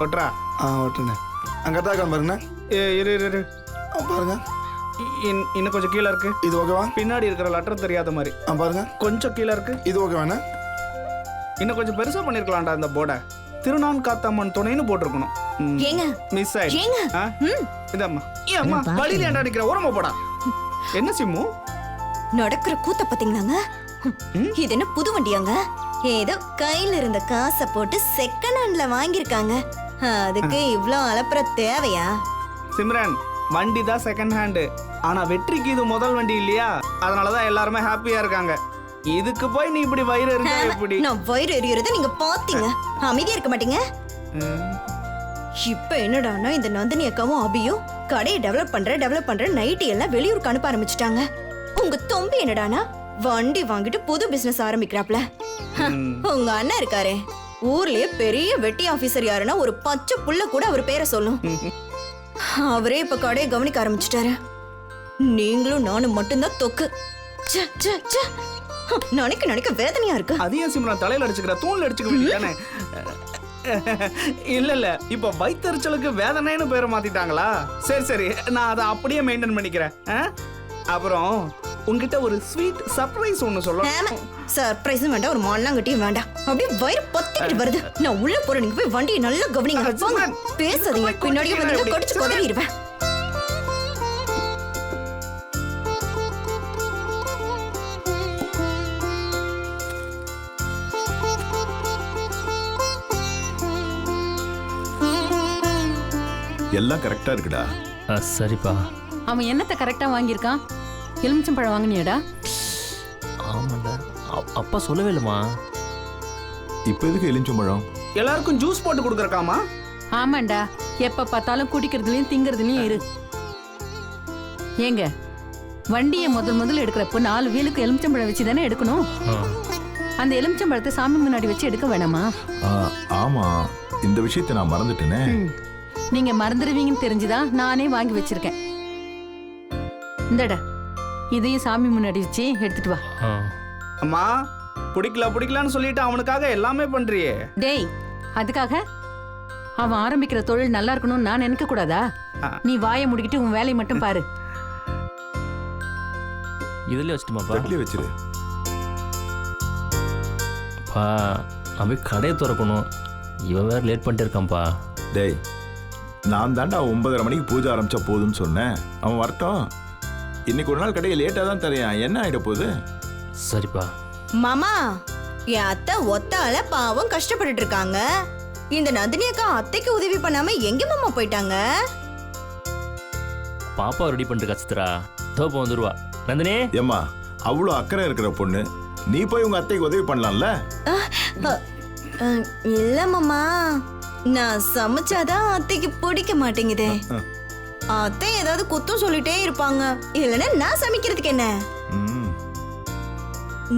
ஒட்டுறா. ஒட்டுண்ணே. அங்கே தான் இருக்கான் பாருங்கண்ணே. இரு இரு இரு பாருங்க. இன்னும் கொஞ்சம் கீழே இருக்கு. இது ஓகேவா? பின்னாடி இருக்கிற லெட்டர் தெரியாத மாதிரி. பாருங்க. கொஞ்சம் கீழே இருக்கு. இது ஓகேவாண்ணே? இன்னும் கொஞ்சம் பெருசா பண்ணிருக்கலாம்டா இந்த போர்டை. திருநான் காத்தம்மன் துணைன்னு போட்டிருக்கணும். ஏங்க மிஸ் ஆயிடுச்சு. இதம்மா ஏம்மா வழியில ஏன்டா நிக்கிற? ஓரமா போடா. என்ன சிம்மு நடக்கிற கூத்த பாத்தீங்களாங்க? இது என்ன புது வண்டியாங்க? ஏதோ கையில இருந்த காசை போட்டு செகண்ட் ஹேண்ட்ல வாங்கியிருக்காங்க. அதுக்கு இவ்ளோ அலப்புற தேவையா? சிம்ரன், வண்டி தான் செகண்ட் ஹேண்டு. ஆனா வெற்றிக்கு இது முதல் வண்டி இல்லையா? அதனாலதான் எல்லாருமே ஹாப்பியா இருக்காங்க. இதுக்கு போய் நீ இப்படி வயிறு எரிஞ்சா எப்படி? நான் வயிறு எரியறத நீங்க பாத்தீங்க. அமைதியா இருக்க மாட்டீங்க. இப்ப என்னடான்னா இந்த நந்தினி அக்காவும் அபியும் கடையை டெவலப் பண்ற நைட்டி எல்லாம் வெளியூருக்கு அனுப்ப ஆரம்பிச்சுட்டாங்க. உங்க தொம்பி என்னடானா வண்டி வாங்கிட்டு புது பிசினஸ் ஆரம்பிக்கிறாப்ல. உங்க அண்ணன் இருக்காரே, ஊர்லயே பெரிய வெட்டி ஆபீசர் யாருன்னா ஒரு பச்சை புள்ள கூட அவர் பேரை சொல்லும். அவரே இப்ப கடையை கவனிக்க ஆரம்பிச்சுட்டாரு. நீங்களும் நானும் மட்டும்தான் தொக்கு. நினைக்க வேதனையா இருக்கு. அதையும் சிம்ரன் தலையில அடிச்சுக்கிற, தூண்ல அடிச்சுக்க வேண்டியதானே? இல்ல இல்ல, இப்ப வயிற்றுச்சலுக்கு வேதனைன்னு பேரை மாத்திட்டாங்களா? சரி சரி, நான் அதை அப்படியே மெயின்டைன் பண்ணிக்கிறேன். அப்புறம் உங்ககிட்ட ஒரு ஸ்வீட் சர்ப்ரைஸ் ஒன்னு சொல்லணும். சர்ப்ரைஸ் வேண்டாம், ஒரு மண்ணாங்கட்டியும் வேண்டாம். அப்படியே வயிறு பத்திக்கிட்டு வருது. நான் உள்ள போறேன், நீங்க போய் வண்டியை நல்லா கவனிங்க. பேசாதீங்க, பின்னாடியே வந்து கடிச்சு கொதறிடுவேன். எல்லாம் கரெக்டா இருக்குடா. சரிப்பா. அவன் என்னத்தை கரெக்டா வாங்கியிருக்கான்? எலுமிச்சம்பழம் வாங்கினியாடா? ஆமாண்டா, அப்பா சொல்லவே இல்லைம்மா. இப்ப எதுக்கு எலுமிச்சம்பழம்? எல்லாருக்கும் ஜூஸ் போட்டு கொடுக்கறக்காமா? ஆமாண்டா, எப்ப பார்த்தாலும் குடிக்கிறதுலயும் திங்கிறதுலயும் இரு. ஏங்க, வண்டியை முதல்ல எடுக்கிறப்போ 4 வீலுக்கு எலுமிச்சம்பழம் வச்சு தானே எடுக்கணும். அந்த எலுமிச்சம்பழத்தை சாமி முன்னாடி வச்சு எடுக்க வேணாமா? ஆமா, இந்த விஷயத்தை நான் மறந்துட்டேனே. நீங்க மறந்துடுவீங்கன்னு தெரிஞ்சுதான் நானே வாங்கி வச்சிருக்கேன். இந்தடா, இதையும் சாமி முன்னாடி வச்சு எடுத்துட்டு வா. அம்மா, பிடிக்கலன்னு சொல்லிட்டு அவனுக்காக எல்லாமே பண்றியே. டேய், அதுக்காக அவன் ஆரம்பிக்கிற தொழில் நல்லா இருக்கணும்னு நான் நினைக்க கூடாதா? நீ வாயை முடிக்கிட்டு உன் வேலையை மட்டும் பாரு. இதுல வச்சுட்டுமாப்பா? தட்டிலே வச்சிரு. பா, அவன் கடையை திறக்கணும். இவன் வேற லேட் பண்ணிட்டு இருக்கான்ப்பா. டேய், நான் தாண்டா 9:30 மணிக்கு பூஜை ஆரம்பிச்சா போதும்னு சொன்னேன். அவன் வரட்டும். இன்னைக்கு ஒரு நாள் கடையை லேட்டா தான் தரையான். என்ன ஆயிட போகுது? சரிப்பா. மாமா, என் அத்தை ஒத்தால பாவம் கஷ்டப்பட்டுட்டு இருக்காங்க. இந்த நந்தினி அக்கா அத்தைக்கு உதவி பண்ணாம எங்க மாமா போயிட்டாங்க? பாப்பா ரெடி பண்ணிட்டு கச்சித்ரா தோப்ப வந்துருவா. நந்தினி ஏம்மா, அவ்வளோ அக்கறை இருக்கிற பொண்ணு, நீ போய் உங்க அத்தைக்கு உதவி பண்ணலாம்ல? இல்ல மாமா, நான் சமைச்சாதான் அத்தைக்கு பிடிக்க மாட்டேங்குதே. அத்தை ஏதாவது குத்தம் சொல்லிட்டே இருப்பாங்க. இல்லைன்னா நான் சமைக்கிறதுக்கு என்ன?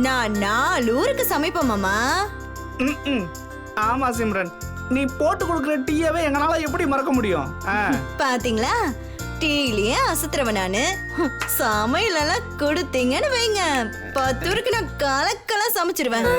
நான் 4 ஊருக்கு சமைப்பேன் மாமா. ஆமா சிம்ரன், நீ போட்டு கொடுக்குற டீயவே எங்களால எப்படி மறக்க முடியும்? பாத்தீங்களா, டீலியே அசத்துறவ நானு. சமையலெல்லாம் கொடுத்தீங்கன்னு வைங்க, 10 ஊருக்கு நான் கலக்கெல்லாம் சமைச்சிருவேன்.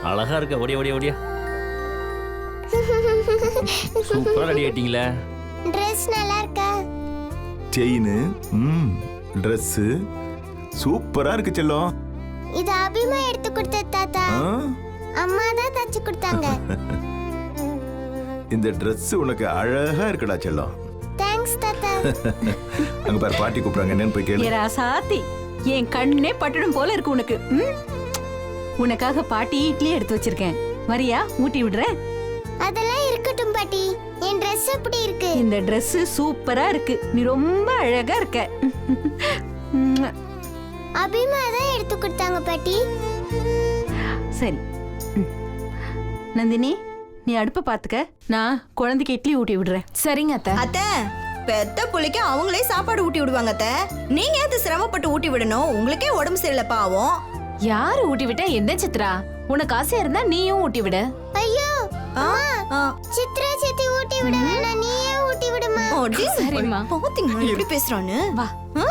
அழகா இருக்க. ஓடியா சூப்பரா ரெடி ஆயிட்டீங்களே. Dress நல்லா இருக்கா? செயின், Dress சூப்பரா இருக்கு செல்லம். இது அபிமா எடுத்து கொடுத்த தாத்தா. அம்மா தான் தச்சு கொடுத்தாங்க. இந்த Dress உனக்கு அழகா இருக்குடா செல்லம். தேங்க்ஸ் தாத்தா. அங்க பாரு, பாட்டி கூப்பிடுறாங்க. என்னன்னு போய் கேளு. ஏரா சாத்தி, என் கண்ணே பட்டடும் போல இருக்கு உனக்கு. உனக்காக பாட்டி இட்லி எடுத்து வச்சிருக்கேன். வரியா? ஊட்டி விடுறேன். அதெல்லாம் இருக்கட்டும் பாட்டி. என் Dress எப்படி இருக்கு? இந்த Dress சூப்பரா இருக்கு. நீ ரொம்ப அழகா இருக்க. அபிமா தான் எடுத்து கொடுத்தாங்க பாட்டி. சரி நந்தினி, நீ அடுப்ப பாத்துக்க, நான் குழந்தைக்கு இட்லி ஊட்டி விடுறேன். சரிங்க அத்தை. அத்தை, பெத்த புள்ளைக்கு அவங்களே சாப்பாடு ஊட்டி விடுவாங்க அத்தை. நீங்க எது சிரமப்பட்டு ஊட்டி விடணும்? உங்களுக்கே உடம்பு சரியில்லை பாவம். யாரு ஊட்டி விட்டா என்ன சித்ரா? உனக்கு ஆசையா இருந்தா நீயும் ஊட்டி விட. ஐயோ, ஆ, சித்ரா சித்தி ஊட்டி விட வேணாம், நீயே ஊட்டி விடுமா. அடி, சரிம்மா. பாத்தீங்களா எப்படி பேசுறான்னு? வா. ஆ?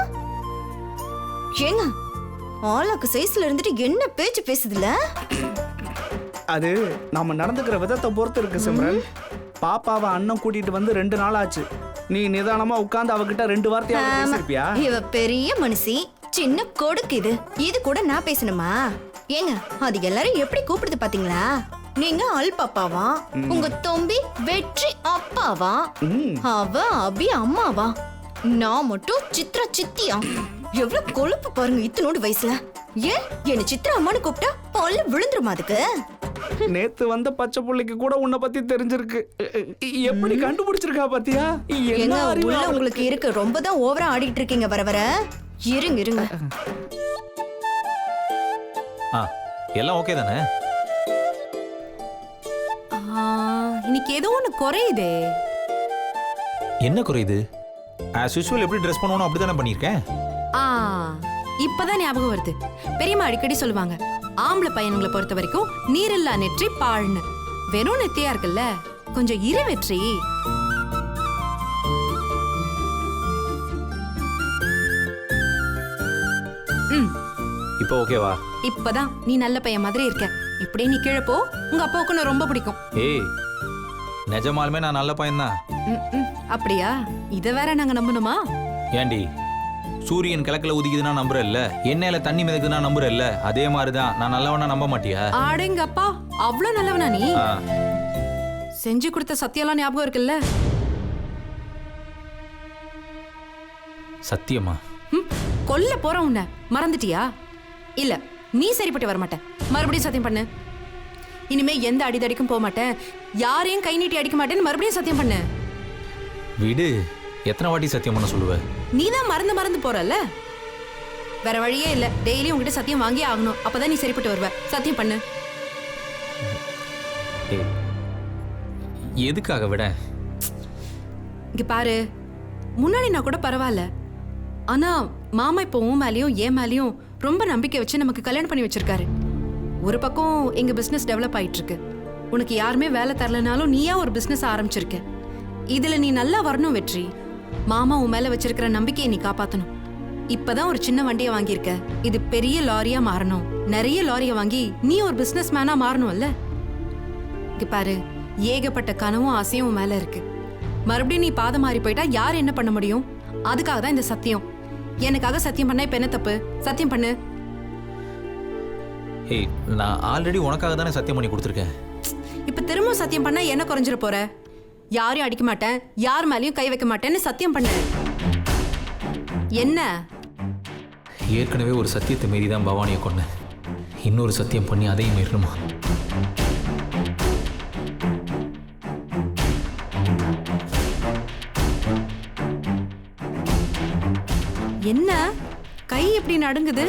ஏங்க ஆளாக்கு சைஸ்ல இருந்துட்டு என்ன பேச்சு பேசுதுல? அது நாம நடந்துக்கிற விதத்தை பொறுத்து இருக்கு சிம்ரன். பாப்பாவை அண்ணன் கூட்டிட்டு வந்து 2 நாள் ஆச்சு. நீ நிதானமா உட்கார்ந்து அவகிட்ட 2 வார்த்தையாவது பேசிருப்பியா? இவ பெரிய மனுஷி, சின்ன கொடுக்கு இது கூட நான் பேசணுமா? ஏங்க அது எல்லாரும் எப்படி கூப்பிடுது பாத்தீங்களா? நீங்க அல்பாப்பாவா, உங்க தம்பி வெற்றி அப்பாவா, அவ அபி அம்மாவா, நான் மட்டும் சித்ரா சித்தியா? எவ்வளவு கொழுப்பு பாருங்க இத்தனோடு வயசுல. ஏன் என்ன சித்ரா அம்மான்னு கூப்பிட்டா பல்லு விழுந்துருமா அதுக்கு? நேத்து வந்த பச்சை புள்ளைக்கு கூட உன்னை பத்தி தெரிஞ்சிருக்கு. எப்படி கண்டுபிடிச்சிருக்கா பாத்தியா? என்ன எங்க அறிவு உள்ள அவளுக்கு? உங்களுக்கு இருக்கு, ரொம்ப தான் ஓவரா ஆடிட்டு இருக்கீங்க வர வர. இருங்க எல்லாம் ஓகே தானே? இன்னைக்கு ஏதோ ஒண்ணு குறையுதே. என்ன குறையுது? ஆஸ் யூஸ்வல் எப்படி ட்ரெஸ் பண்ணணும் அப்படி தானே பண்ணியிருக்கேன். இப்பதான் ஞாபகம் வருது. பெரியம்மா அடிக்கடி சொல்லுவாங்க, ஆம்பளை பையனுங்களை பொறுத்த வரைக்கும் நீரில்லா நெற்றி பாழ்னு. வெறும் நெத்தியா இருக்குல்ல, கொஞ்சம் இரு வெற்றி. இப்போ ஓகேவா? இப்பதான் நீ நல்ல பையன் மாதிரி இருக்க. இப்படியே நீ கீழே போ, உங்க அப்பாவுக்கு உன்னை ரொம்ப பிடிக்கும். ஏய், நிஜமாலுமே நான் நல்ல பையன்தான். அப்படியா? இத வேற நாங்க நம்பணுமா? ஏண்டி, சூரியன் கிழக்குல உதிக்குதுன்னா நம்புற இல்ல, எண்ணெயில தண்ணி மிதக்குதுன்னா நம்புற இல்ல, அதே மாதிரிதான் நான் நல்லவனா நம்ப மாட்டியா? ஆடேங்கப்பா, அவ்வளவு நல்லவனா நீ? ஆ, செஞ்சு கொடுத்த சத்தியெல்லாம் ஞாபகம் இருக்குல்ல? சத்தியமா? கொல்ல போற உன்னை மறந்துட்டியா? இல்ல, நீ சரிப்பட்டு வர மாட்ட. மறுபடியும் சத்தியம் பண்ணு. இனிமே எந்த அடிதடிக்கும் போக மாட்டேன், யாரையும் கை நீட்டி அடிக்க மாட்டேன்னு மறுபடியும் சத்தியம் பண்ணு. விடு, எத்தனை வாட்டி சத்தியம் பண்ண சொல்லுவ? நீ தான் மறந்து போறல்ல. வேற வழியே இல்ல, டெய்லி உங்ககிட்ட சத்தியம் வாங்கி ஆகணும். அப்பதான் நீ சரிப்பட்டு வருவ. சத்தியம் பண்ணு. ஏய், எதுக்காக விட? இங்க பாரு, முன்னாடி நான் கூட பரவாயில்ல, ஆனா மாமா இப்போ உன் மேலயும் என் மேலயும் ரொம்ப நம்பிக்கை வச்சு நமக்கு கல்யாணம் பண்ணி வச்சிருக்காரு. ஒரு பக்கம் எங்க பிசினஸ் டெவலப் ஆயிட்டு இருக்கு. உனக்கு யாருமே வேலை தரலனாலும் நீயா ஒரு பிசினஸ் ஆரம்பிச்சிருக்க. இதுல நீ நல்லா வரணும் வெற்றி. மாமா உன் மேல வச்சிருக்கிற நம்பிக்கையை நீ காப்பாத்தணும். இப்பதான் ஒரு சின்ன வண்டியை வாங்கியிருக்க, இது பெரிய லாரியா மாறணும். நிறைய லாரியை வாங்கி நீ ஒரு பிசினஸ் மேனா மாறணும்ல. இங்க பாரு, ஏகப்பட்ட கனவும் ஆசையும் உன் மேல இருக்கு. மறுபடியும் நீ பாதை மாறி போயிட்டா யார் என்ன பண்ண முடியும்? அதுக்காக தான் இந்த சத்தியம். எனக்காக சத்தியம் பண்ணா இப்ப என்ன தப்பு? சத்தியம் பண்ணு. ஏய், நான் ஆல்ரெடி உனக்காக தானே சத்தியம் பண்ணி கொடுத்துருக்கேன். இப்ப திரும்ப சத்தியம் பண்ணா என்ன குறைஞ்சிட போற? யாரையும் அடிக்க மாட்டேன், யார் மேலயும் கை வைக்க மாட்டேன்னு சத்தியம் பண்ண. என்ன? ஏற்கனவே ஒரு சத்தியத்தை மீறி தான் பவானியை கொன்னேன். இன்னொரு சத்தியம் பண்ணி அதையும் மீறணுமா? என்ன கை எப்படி நடுங்குது?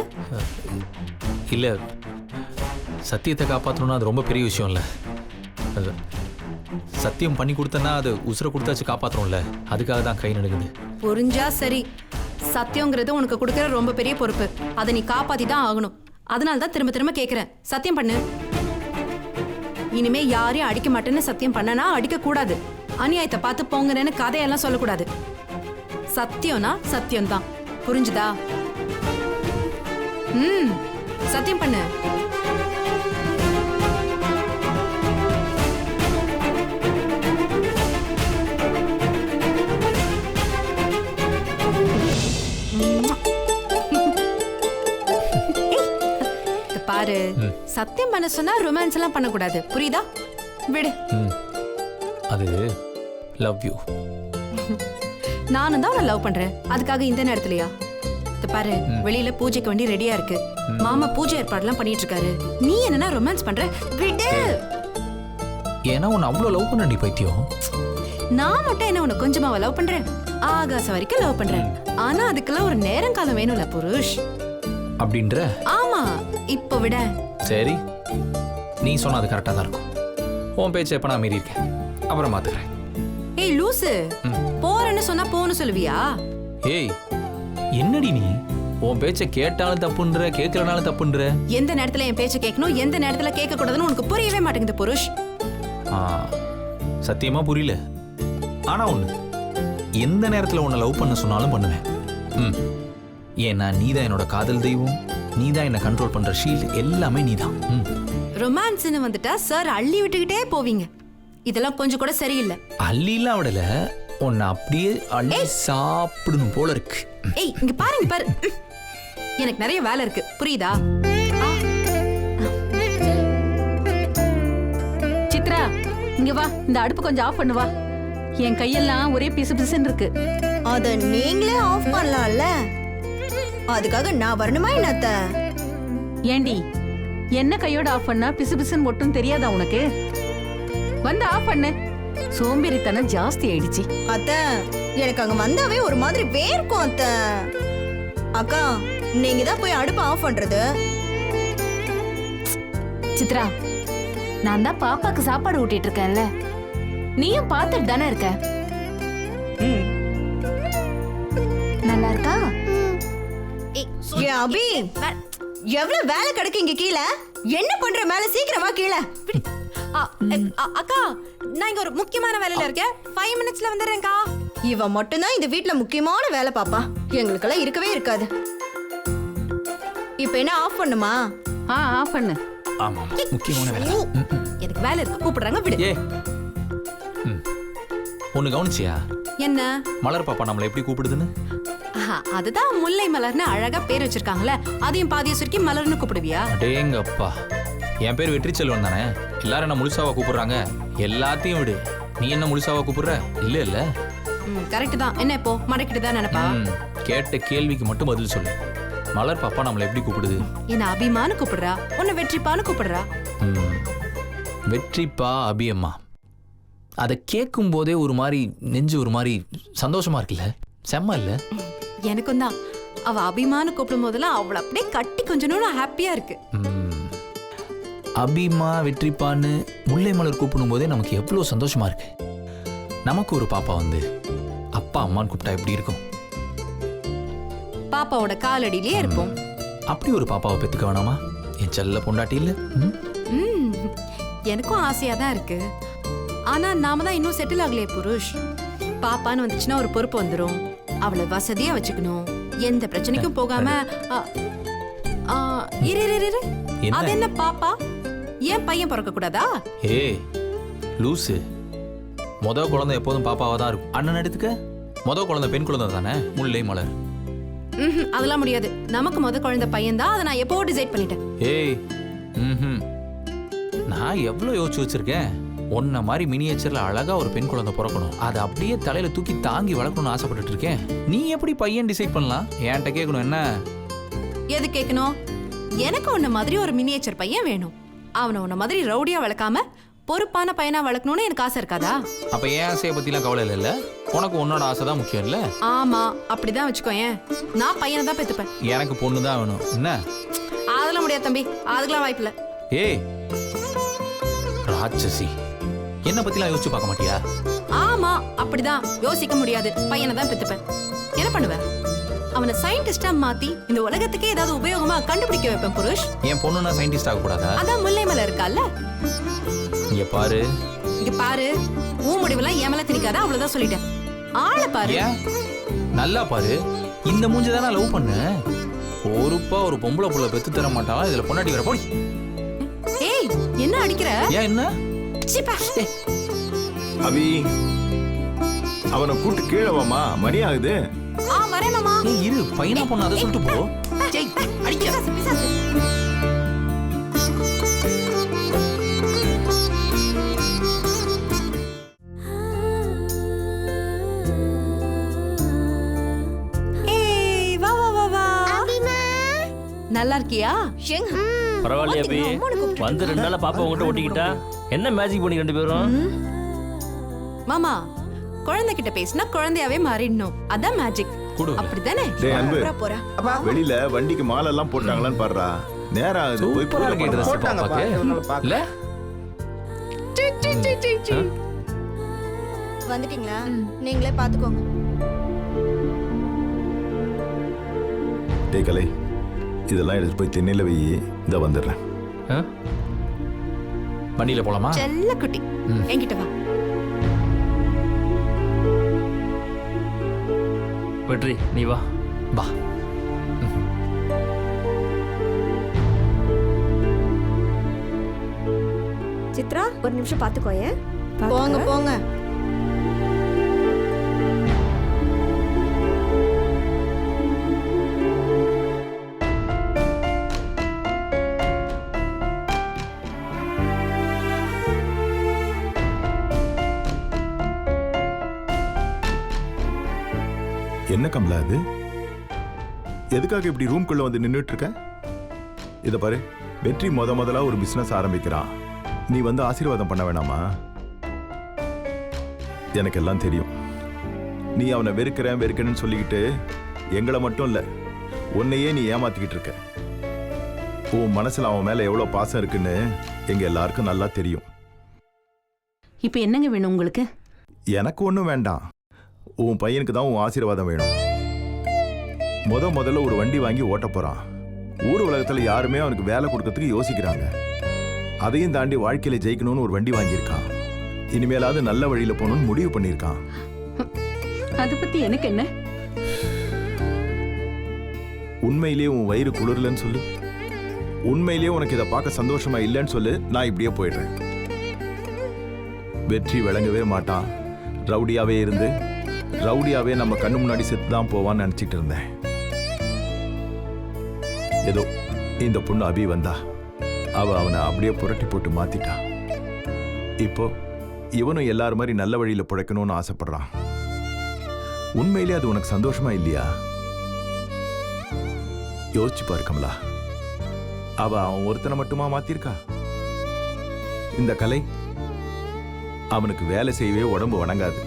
இல்லை, சத்தியத்தை காப்பாற்றணும்னா அது ரொம்ப பெரிய விஷயம் இல்லை. அது சத்தியம் பண்ணி கொடுத்தனா அது உசுரை கொடுத்தாச்சு காப்பாற்றணும்ல, அதுக்காக தான் கை நடுங்குது. புரிஞ்சா சரி. சத்தியங்கிறது உனக்கு கொடுக்கிற ரொம்ப பெரிய பொறுப்பு. அதை நீ காப்பாத்தி தான் ஆகணும். அதனால தான் திரும்ப திரும்ப கேட்கிறேன், சத்தியம் பண்ணு. இனிமே யாரையும் அடிக்க மாட்டேன்னு சத்தியம் பண்ணனா அடிக்க கூடாது. அநியாயத்தை பார்த்து போங்கன்னு கதையெல்லாம் சொல்லக்கூடாது. சத்தியம்னா சத்தியம் தான். புரிஞ்சுதா? சத்தியம் பண்ணு. பாரு, சத்தியம் பண்ண சொன்னா ரொமான்ஸ் எல்லாம் பண்ணக்கூடாது. புரியுதா? விடு. அது லவ் யூ. நானும் தான் உன்னை லவ் பண்றேன். அதுக்காக இந்த நேரத்துலயா? பாரு, வெளியில பூஜைக்கு வண்டி ரெடியா இருக்கு. மாமா பூஜை ஏற்பாடுலாம் பண்ணிட்டு இருக்காரு. நீ என்னன்னா ரொமான்ஸ் பண்ற? விடு. ஏன்னா உன்னை அவ்வளோ லவ் பண்ண நீ பைத்தியம். நான் மட்டும் என்ன உன்னை கொஞ்சமாவா லவ் பண்றேன்? ஆகாசம் வரைக்கும் லவ் பண்றேன். ஆனா அதுக்கெல்லாம் ஒரு நேரம் காலம் வேணும்ல புருஷ். அப்படின்ற? ஆமா, இப்போ விட. சரி, நீ சொன்னா அது கரெக்டாக தான் இருக்கும். உன் பேச்சை எப்போ நான் மீறி இருக்கேன், அப்புறம் பார்த்துக்கிறேன். ஏய் லூசு, போறேன்னு சொன்னா போன்னு சொல்லுவியா? ஏய், என்னடி நீ உன் பேச்சை கேட்டாலும் தப்புன்ற, கேட்கலனாலும் தப்புன்ற. எந்த நேரத்துல என் பேச்சை கேட்கணும், எந்த நேரத்துல கேட்க கூடாதுன்னு உனக்கு புரியவே மாட்டேங்குது புருஷ். சத்தியமா புரியல. ஆனா ஒண்ணு, எந்த நேரத்துல உன்னை லவ் பண்ண சொன்னாலும் பண்ணுவேன். ஏன்னா நீதான் என்னோட காதல் தெய்வம், நீதான் என்ன கண்ட்ரோல் பண்ற ஷீல்டு, எல்லாமே நீதான். ரொமான்ஸ்னு வந்துட்டா சார் அள்ளி விட்டுக்கிட்டே போவீங்க. இதெல்லாம் கொஞ்சம் கூட சரியில்லை. அள்ளிலாம் விடல, உன்னை அப்படியே அள்ளி சாப்பிடணும் போல இருக்கு. ஏய் இங்க பாருங்க பாரு, எனக்கு நிறைய வேலை இருக்கு, புரியுதா? சித்ரா இங்க வா, இந்த அடுப்பு கொஞ்சம் ஆஃப் பண்ணு வா. என் கையெல்லாம் ஒரே பிசு பிசுன்னு இருக்கு. அத நீங்களே ஆஃப் பண்ணலாம்ல, அதுக்காக நான் வரணுமா என்னத்த? ஏண்டி என்ன கையோட ஆஃப் பண்ணா பிசு பிசுன்னு மட்டும் தெரியாதா உனக்கு? வந்து ஆஃப் பண்ணு. சோம்பேறித்தனம் ஜாஸ்தி ஆயிடுச்சு. அத்த எனக்கு அங்க வந்தாவே ஒரு மாதிரி வேர்க்கும் அத்த. அக்கா நீங்க தான் போய் அடுப்பு ஆஃப் பண்றது. சித்ரா, நான் தான் பாப்பாக்கு சாப்பாடு ஊட்டிட்டு இருக்கேன்ல, நீயும் பார்த்துட்டு தானே இருக்க. நல்லா இருக்கா? ஏ அபி, எவ்வளவு வேலை கிடக்கு இங்க கீழே? என்ன பண்ற மேல? சீக்கிரமா கீழே. அக்கா நான் இங்க ஒரு முக்கியமான வேலையில இருக்கேன், 5 மினிட்ஸ்ல வந்துடுறேன்க்கா. இவ மட்டும்தான் இந்த வீட்ல முக்கியமான வேலை பாப்பா, எங்களுக்கெல்லாம் இருக்கவே இருக்காது. இப்ப என்ன ஆஃப் பண்ணுமா? ஆஃப் பண்ணு. ஆமா முக்கியமான வேலை. எனக்கு வேலை இருக்கு, கூப்பிடுறாங்க, விடு. ஏ ஒண்ணு கவனிச்சியா? என்ன? மலர் பாப்பா நம்மளை எப்படி கூப்பிடுதுன்னு? அதுதான் முல்லை மலர்னு அழகா பேர் வச்சிருக்காங்கல்ல, அதையும் பாதிய சுருக்கி மலர்னு கூப்பிடுவியா? அடேங்கப்பா, என் பேர் வெற்றி செல்வன் தானே. எல்லாரும் என்ன முழுசாவா கூப்பிடுறாங்க. எல்லாத்தையும் விடு, நீ என்ன முழுசாவா கூப்பிடுற? இல்ல இல்ல கரெக்ட் தான். என்ன இப்போ மடக்கிட்டு தான் நினைப்பா? கேட்ட கேள்விக்கு மட்டும் பதில் சொல்லு. மலர் பாப்பா நம்மளை எப்படி கூப்பிடுது? என்ன அபிமானு கூப்பிடுறா, உன்னை வெற்றிப்பான்னு கூப்பிடுறா. வெற்றிப்பா, அபியம்மா. அதை கேட்கும் போதே ஒரு மாதிரி நெஞ்சு ஒரு மாதிரி சந்தோஷமா இருக்குல்ல, செம்ம இல்ல? எனக்கும் தான். அவ அபிமானு கூப்பிடும் போதெல்லாம் அவளை அப்படியே கட்டி கொஞ்சம் ஹாப்பியா இருக்கு. அபிமா வெற்றிப்பான்னு முல்லை மலர் கூப்பிடும் போதே நமக்கு எவ்வளவு சந்தோஷமா இருக்கு. நமக்கு ஒரு பாப்பா வந்து அப்பா அம்மான்னு கூப்பிட்டா எப்படி இருக்கும்? பாப்பாவோட காலடியிலே இருப்போம். அப்படி ஒரு பாப்பாவை பெத்துக்க வேணாமா? என் செல்ல பொண்டாட்டி இல்ல? எனக்கும் ஆசையா தான் இருக்கு. ஆனா நாம தான் இன்னும் செட்டில் ஆகலையே புருஷ். பாப்பான்னு வந்துச்சுன்னா ஒரு பொறுப்பு வந்துடும். அவளை வசதியா வச்சுக்கணும், எந்த பிரச்சனைக்கும் போகாம. அது என்ன பாப்பா? ஏன் பையன் பிறக்க கூடாதா? ஏய் லூசு, முத குழந்தை எப்போதும் பாப்பாவா தான் இருக்கும். அண்ணன் எடுத்துக்க, முத குழந்தை பெண் குழந்தை தானே, முல்லை மலர். அதெல்லாம் முடியாது. நமக்கு முத குழந்தை பையன் தான், அதை நான் எப்போ டிசைட் பண்ணிட்டேன். ஏய் நான் எவ்வளவு யோசிச்சு வச்சிருக்கேன். உன்ன மாதிரி மினியேச்சர்ல அழகா ஒரு பெண் குழந்தை பிறக்கணும், அதை அப்படியே தலையில தூக்கி தாங்கி வளர்க்கணும்னு ஆசைப்பட்டு இருக்கேன். நீ எப்படி பையன் டிசைட் பண்ணலாம்? என்கிட்ட கேட்கணும். என்ன எது கேட்கணும்? எனக்கு உன்ன மாதிரி ஒரு மினியேச்சர் பையன் வேணும். அவனை உன்ன மாதிரி ரவுடியா வளர்க்காம பொறுப்பான பையனா வளர்க்கணும்னு எனக்கு ஆசை இருக்காதா? அப்ப ஏன் ஆசையை பத்திலாம் கவலை இல்ல? உனக்கு உன்னோட ஆசை தான் முக்கியம் இல்ல? ஆமா, அப்படிதான் வச்சுக்கோ. ஏன் நான் பையனை தான் பெத்துப்பேன். எனக்கு பொண்ணு தான் வேணும். என்ன? அதெல்லாம் முடியாது தம்பி, அதுக்கெல்லாம் வாய்ப்பில்ல. ஏய் ராட்சசி, என்ன பத்திலாம் யோசிச்சு பார்க்க மாட்டியா? ஆமா, அப்படிதான் யோசிக்க முடியாது. பையனை தான் பெத்துப்பேன். என்ன பண்ணுவேன்? அவனை சயின்டிஸ்டா மாத்தி இந்த உலகத்துக்கே ஏதாவது உபயோகமா கண்டுபிடிக்க வைப்பேன் புருஷ். என் பொண்ணுனா சயின்டிஸ்ட் ஆக கூடாதா? அதான் முல்லை மலை இருக்கால. இங்க பாரு, இங்க பாரு, உன் முடிவெல்லாம் என் மேல திணிக்காத, அவ்வளவுதான் சொல்லிட்டேன். ஆளை பாரு, நல்லா பாரு. இந்த மூஞ்சி தானே லவ் பண்ண. பொறுப்பா ஒரு பொம்பளை புள்ள பெத்து தர மாட்டாளா? இதுல பொண்டாட்டி வர போடி. ஏய் என்ன அடிக்கிற? ஏன் என்ன? அபி, அவனை கூட்டு கீழே வாமா, மணி ஆகுது. வரேன் மாமா. ஏய் இரு, பையனா பொண்ணு அதை சொல்லிட்டு போ. ஜெய் அடிக்க. நல்லா இருக்கியா? பரவாயில்லையா அபி? வந்து 2 நாளா பாப்பா உங்ககிட்ட ஒட்டிக்கிட்டா. என்ன மேஜிக் பண்ணி 2 பேரும்? மாமா, குழந்தைகிட்ட பேசினா குழந்தையாவே மாறிடணும், அதான் மேஜிக். அப்படிதானே? டேய் அன்பு, வெளியில வண்டிக்கு மாலை எல்லாம் போட்டாங்களான்னு பாருடா. நேரா அது போய் பூரா கேட்டு போட்டாங்கப்பா, இல்ல? வந்துட்டீங்களா? நீங்களே பாத்துக்கோங்க. டேய் கலை, இதெல்லாம் எடுத்து போய் திண்ணையில வை. இந்த வந்துடுறேன். வண்டியில போலாமா? செல்ல குட்டி என்கிட்ட வா. வெற்றி நீ வா. வா. சித்ரா ஒரு நிமிஷம் பாத்துக்கோயேன். போங்க போங்க. என்ன கமலா அது? எதுக்காக இப்படி ரூம்குள்ள வந்து நின்றுட்டு இருக்க? இத பாரு, வெற்றி முதலா ஒரு பிசினஸ் ஆரம்பிக்கிறான். நீ வந்து ஆசீர்வாதம் பண்ண வேணாமா? எனக்கு எல்லாம் தெரியும். நீ அவனை வெறுக்கிறேன்னு சொல்லிக்கிட்டு எங்களை மட்டும் இல்ல, உன்னையே நீ ஏமாத்திக்கிட்டு இருக்க. உன் மனசுல அவன் மேல எவ்வளவு பாசம் இருக்குன்னு எங்க எல்லாருக்கும் நல்லா தெரியும். இப்ப என்னங்க வேணும் உங்களுக்கு? எனக்கு ஒண்ணும் வேண்டாம். உன் பையனுக்கு தான் உன் ஆசீர்வாதம் வேணும். முதல்ல ஒரு வண்டி வாங்கி ஓட்ட போறான். ஊர் உலகத்துல யாருமே அவனுக்கு வேலை கொடுக்கறதுக்கு யோசிக்கிறாங்க. அதையும் தாண்டி வாழ்க்கையில ஜெயிக்கணும்னு ஒரு வண்டி வாங்கியிருக்கான். இனிமேலாவது நல்ல வழியில போகணும்னு முடிவு பண்ணியிருக்கான். அதை பத்தி எனக்கு என்ன? உண்மையிலேயே உன் வயிறு குளிரலன்னு சொல்லு. உண்மையிலேயே உனக்கு இதை பார்க்க சந்தோஷமா இல்லைன்னு சொல்லு. நான் இப்படியே போயிடுறேன். வெற்றி விளங்கவே மாட்டான். ரவுடியாவே இருந்து ரவுடியாவே நம்ம கண்ணு முன்னாடி செத்து தான் போவான்னு நினைச்சிட்டு இருந்தேன். ஏதோ இந்த பொண்ணு அபி வந்தா, அவ அவனை அப்படியே புரட்டி போட்டு மாத்திட்டா. இப்போ இவனும் எல்லாரும் மாதிரி நல்ல வழியில பிழைக்கணும்னு ஆசைப்படுறான். உண்மையிலே அது உனக்கு சந்தோஷமா இல்லையா? யோசிச்சு பாரு கமலா. அவன் ஒருத்தனை மட்டுமா மாத்திருக்கா? இந்த கலை அவனுக்கு வேலை செய்யவே உடம்பு வணங்காது.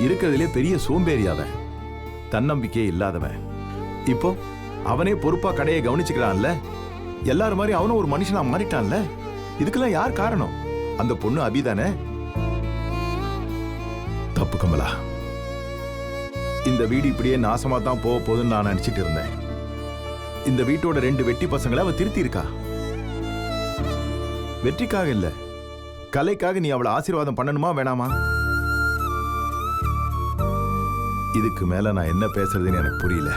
இருக்கிறதுலே பெரிய சோம்பேறி அவன். தன்னம்பிக்கையே இல்லாதவன். இப்போ அவனே பொறுப்பா கடையை கவனிச்சுக்கிறான்ல. எல்லாரும் மாதிரி அவனும் ஒரு மனுஷனா மாறிட்டான்ல. இதுக்கெல்லாம் யார் காரணம்? அந்த பொண்ணு அபிதானே. தப்பு கமலா. இந்த வீடு இப்படியே நாசமா தான் போக போகுதுன்னு நான் நினைச்சிட்டு இருந்தேன். இந்த வீட்டோட 2 வெட்டி பசங்களை அவ திருத்தி இருக்கா. வெற்றிக்காக இல்ல, கலைக்காக நீ அவளை ஆசீர்வாதம் பண்ணணுமா வேணாமா? இதுக்கு மேல நான் என்ன பேசுறதுன்னு எனக்கு புரியல.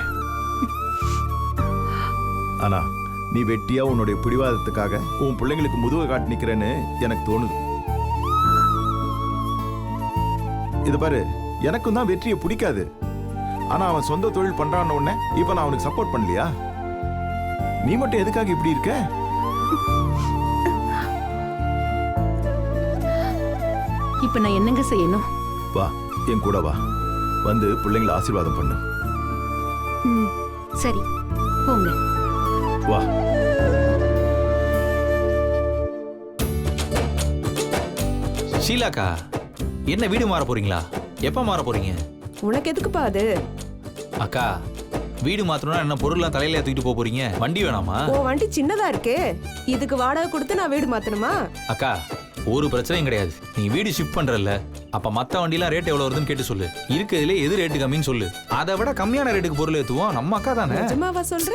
ஆனா நீ வெட்டியா உன்னுடைய பிடிவாதத்துக்காக உன் பிள்ளைங்களுக்கு முதுக காட்டி நிக்கிறேன்னு எனக்கு தோணுது. இது பாரு, எனக்கும் தான் வெற்றியை பிடிக்காது. ஆனா அவன் சொந்த தொழில் பண்றான்னு உடனே இப்ப நான் அவனுக்கு சப்போர்ட் பண்ணலையா? நீ மட்டும் எதுக்காக இப்படி இருக்க? இப்ப நான் என்னங்க செய்யணும்? வா, என் கூட வா. வந்து பிள்ளைங்களை ஆசீர்வாதம் பண்ணு. சரி போங்க. வா. ஷீலாக்கா, என்ன வீடு மாற போறீங்களா? எப்ப மாற போறீங்க? உனக்கு எதுக்குப்பா அது? அக்கா, வீடு மாத்தணும்னா என்ன பொருள்லாம் தலையில தூக்கிட்டு போக போறீங்க? வண்டி வேணாமா? ஓ வண்டி சின்னதா இருக்கே, இதுக்கு வாடகை கொடுத்து நான் வீடு மாத்தணுமா? அக்கா, ஒரு பிரச்சனையும் கிடையாது. நீ வீடு ஷிஃப்ட் பண்றல, அப்ப மத்த வண்டிலாம் ரேட் எவ்வளவு வருதுன்னு கேட்டு சொல்லு. இருக்கிறதுல எது ரேட்டு கம்மின்னு சொல்லு. அதை விட கம்மியான ரேட்டுக்கு பொருள் ஏத்துவோம். நம்ம அக்கா தானே. நிஜமாவா சொல்ற?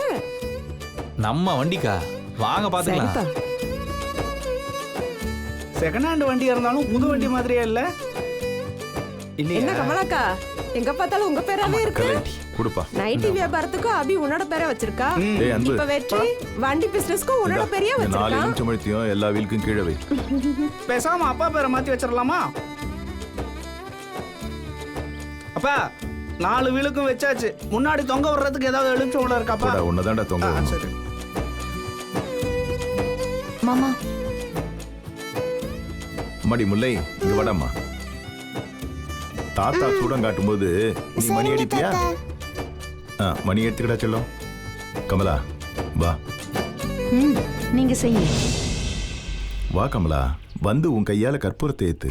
நம்ம வண்டிக்கா, வாங்க பாத்துக்கலாம். செகண்ட் ஹேண்ட் வண்டியா இருந்தாலும் புது வண்டி மாதிரியே இல்ல. என்ன கமலாக்கா, எங்க பார்த்தாலும் உங்க பேராவே இருக்கு. குடுப்பா. நைட்டி வியாபாரத்துக்கும் அபி உன்னோட பேரை வச்சிருக்கா. இப்ப வெற்றி வண்டி பிசினஸ்க்கும் உன்னோட பேரையே வச்சிருக்கா. 4 நிமிஷம் மணித்தியும் எல்லா வீலுக்கும் கீழே வை. பேசாம அப்பா பேரை மாத்தி வச்சிடலாமா? அப்பா 4 வீலுக்கும் வச்சாச்சு. முன்னாடி தொங்க விடுறதுக்கு ஏதாவது எலுமிச்சம்பழம் இருக்காப்பா? ஒன்னதான்டா தொங்க விடணும். சரி மாமா. அம்மாடி முல்லை, இங்க வாடாம்மா. தாத்தா சூடம் காட்டும் போது நீ மணி அடிப்பியா? மணி எடுத்துக்கிட்டா சொல்லும். கமலா வா. நீங்க செய்யுங்க. வா கமலா, வந்து உன் கையால கற்பூரத்தை ஏத்து.